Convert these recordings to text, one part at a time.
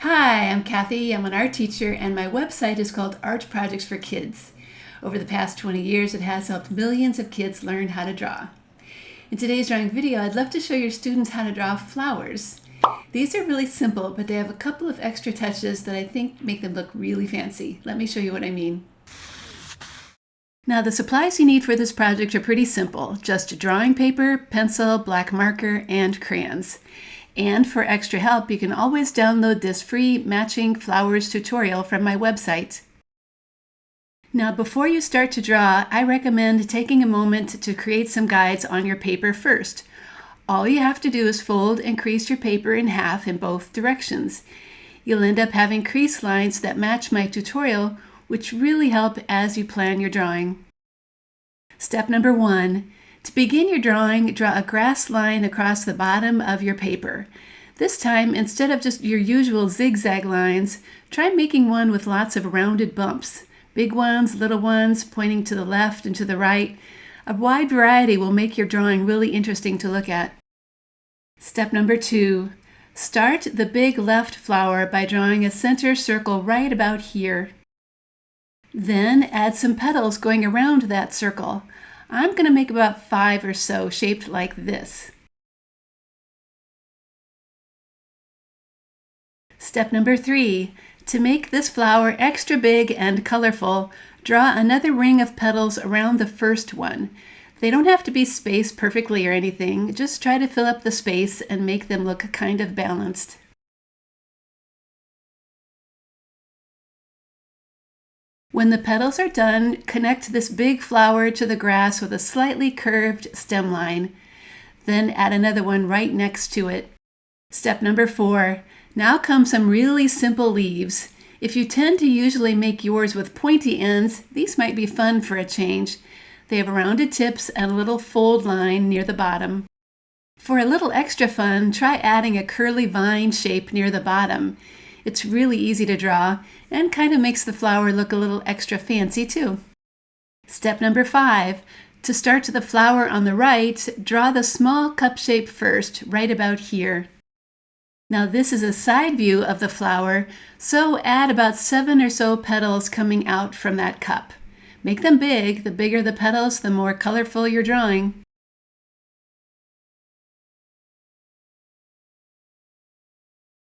Hi, I'm Kathy. I'm an art teacher, and my website is called Art Projects for Kids. Over the past 20 years, it has helped millions of kids learn how to draw. In today's drawing video, I'd love to show your students how to draw flowers. These are really simple, but they have a couple of extra touches that I think make them look really fancy. Let me show you what I mean. Now, the supplies you need for this project are pretty simple. Just drawing paper, pencil, black marker, and crayons. And for extra help, you can always download this free Matching Flowers tutorial from my website. Now, before you start to draw, I recommend taking a moment to create some guides on your paper first. All you have to do is fold and crease your paper in half in both directions. You'll end up having crease lines that match my tutorial, which really help as you plan your drawing. Step number 1. To begin your drawing, draw a grass line across the bottom of your paper. This time, instead of just your usual zigzag lines, try making one with lots of rounded bumps. Big ones, little ones, pointing to the left and to the right. A wide variety will make your drawing really interesting to look at. Step number 2. Start the big left flower by drawing a center circle right about here. Then add some petals going around that circle. I'm going to make about 5 or so shaped like this. Step number 3. To make this flower extra big and colorful, draw another ring of petals around the first one. They don't have to be spaced perfectly or anything. Just try to fill up the space and make them look kind of balanced. When the petals are done, connect this big flower to the grass with a slightly curved stem line. Then add another one right next to it. Step number 4. Now come some really simple leaves. If you tend to usually make yours with pointy ends, these might be fun for a change. They have rounded tips and a little fold line near the bottom. For a little extra fun, try adding a curly vine shape near the bottom. It's really easy to draw and kind of makes the flower look a little extra fancy too. Step number 5. To start the flower on the right, draw the small cup shape first, right about here. Now this is a side view of the flower, so add about 7 or so petals coming out from that cup. Make them big. The bigger the petals, the more colorful your drawing.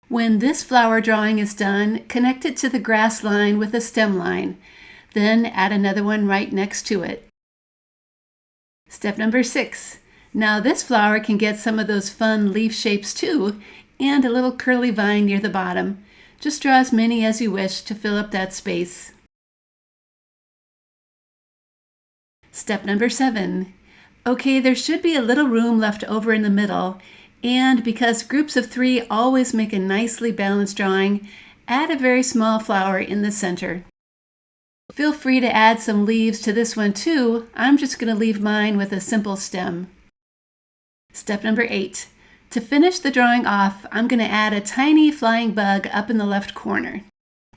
When this flower drawing is done, connect it to the grass line with a stem line. Then add another one right next to it. Step number 6. Now this flower can get some of those fun leaf shapes too, and a little curly vine near the bottom. Just draw as many as you wish to fill up that space. Step number 7. Okay, there should be a little room left over in the middle. And because groups of 3 always make a nicely balanced drawing, add a very small flower in the center. Feel free to add some leaves to this one too. I'm just going to leave mine with a simple stem. Step number 8. To finish the drawing off, I'm going to add a tiny flying bug up in the left corner.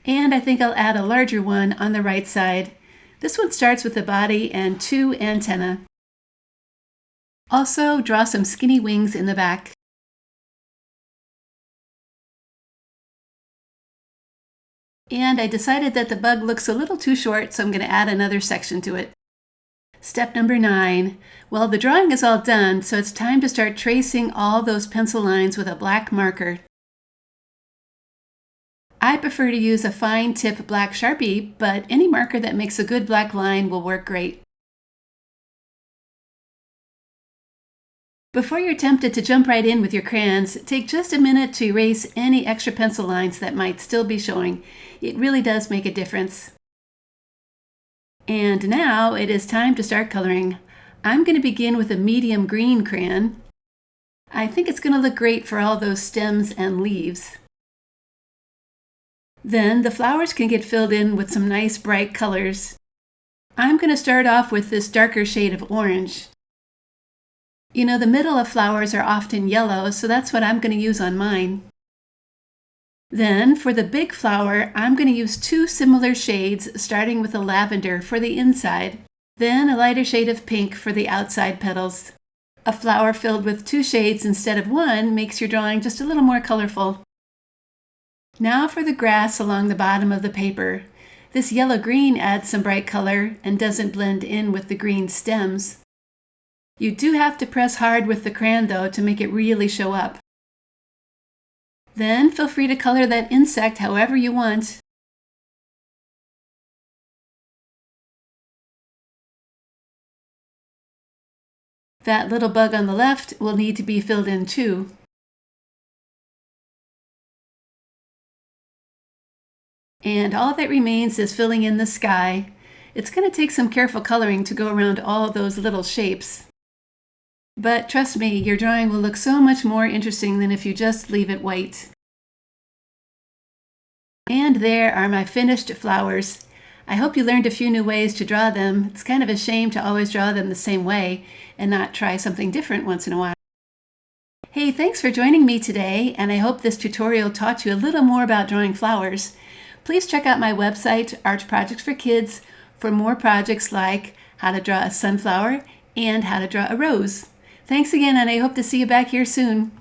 And I think I'll add a larger one on the right side. This one starts with a body and 2 antennae. Also, draw some skinny wings in the back. And I decided that the bug looks a little too short, so I'm going to add another section to it. Step number 9. Well, the drawing is all done, so it's time to start tracing all those pencil lines with a black marker. I prefer to use a fine tip black Sharpie, but any marker that makes a good black line will work great. Before you're tempted to jump right in with your crayons, take just a minute to erase any extra pencil lines that might still be showing. It really does make a difference. And now it is time to start coloring. I'm going to begin with a medium green crayon. I think it's going to look great for all those stems and leaves. Then the flowers can get filled in with some nice bright colors. I'm going to start off with this darker shade of orange. You know, the middle of flowers are often yellow, so that's what I'm going to use on mine. Then, for the big flower, I'm going to use 2 similar shades, starting with a lavender for the inside, then a lighter shade of pink for the outside petals. A flower filled with 2 shades instead of 1 makes your drawing just a little more colorful. Now for the grass along the bottom of the paper. This yellow-green adds some bright color and doesn't blend in with the green stems. You do have to press hard with the crayon though to make it really show up. Then feel free to color that insect however you want. That little bug on the left will need to be filled in too. And all that remains is filling in the sky. It's going to take some careful coloring to go around all those little shapes. But trust me, your drawing will look so much more interesting than if you just leave it white. And there are my finished flowers. I hope you learned a few new ways to draw them. It's kind of a shame to always draw them the same way and not try something different once in a while. Hey, thanks for joining me today, and I hope this tutorial taught you a little more about drawing flowers. Please check out my website, Art Projects for Kids, for more projects like how to draw a sunflower and how to draw a rose. Thanks again, and I hope to see you back here soon.